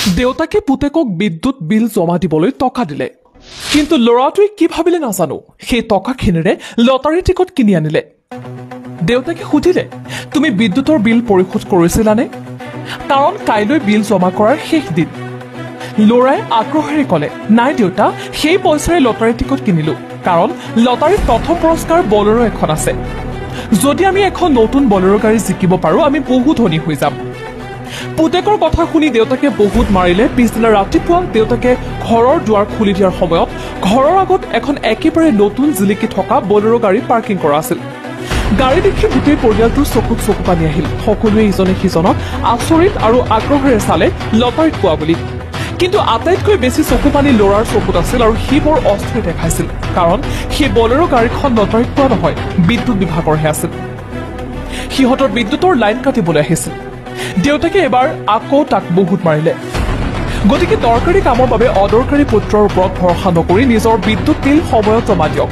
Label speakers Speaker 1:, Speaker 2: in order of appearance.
Speaker 1: দেউতাকে পুতেকক বিদ্যুৎ বিল জমা দিবলৈ টকা দিলে, কিন্তু ল'ৰাটোৱে কি ভাবিলে নাজানো, সেই টকাখিনিৰে লটাৰী টিকট কিনি আনিলে। দেউতাকে সুধিলে, তুমি বিদ্যুতৰ বিল পৰিশোধ কৰিছিলানে? কাৰণ কাইলৈ বিল জমা কৰাৰ শেষ দিন। ল'ৰাই আগ্ৰহেৰে ক'লে, নাই দেউতা, সেই পইচাৰে লটাৰী টিকট কিনিলো, কাৰণ লটাৰীত প্ৰথম পুৰস্কাৰ বলেৰো এখন আছে। যদি আমি এখন নতুন বলেৰো গাড়ী জিকিব পাৰোঁ, আমি বহু ধনী হৈ যাম। পুতেকৰ কথা শুনি দেউতাকে বহুত মাৰিলে। পিছদিনা ৰাতিপুৱা দেউতাকে ঘৰৰ দুৱাৰ খুলি দিয়াৰ সময়ত ঘৰৰ আগত এখন একেবাৰে নতুন জিলিকি থকা বলেৰো গাড়ী পাৰ্কিং কৰা আছিল। গাড়ী দেখি গোটেই পৰিয়ালটোৰ চকুত চকু পানী আহিল। সকলোৱে ইজনে সিজনক আচৰিত আৰু আগ্ৰহেৰে চালে লটাৰীত পোৱা বুলি। কিন্তু আটাইতকৈ বেছি চকু পানী ল'ৰাৰ চকুত আছিল, আৰু সি বৰ অস্থিৰ দেখাইছিল, কাৰণ সেই বলেৰো গাড়ীখন লটাৰীত পোৱা নহয়, বিদ্যুৎ বিভাগৰহে আছিল। সিহঁতৰ বিদ্যুতৰ লাইন কাটিবলৈ আহিছিল। দেউতাকে এবাৰ আকৌ তাক বহুত মাৰিলে। গতিকে দৰকাৰী কামৰ বাবে অদৰকাৰী পুত্ৰৰ ওপৰত ভৰসা নকৰি নিজৰ বিদ্যুৎ বিল সময়ত জমা দিয়ক।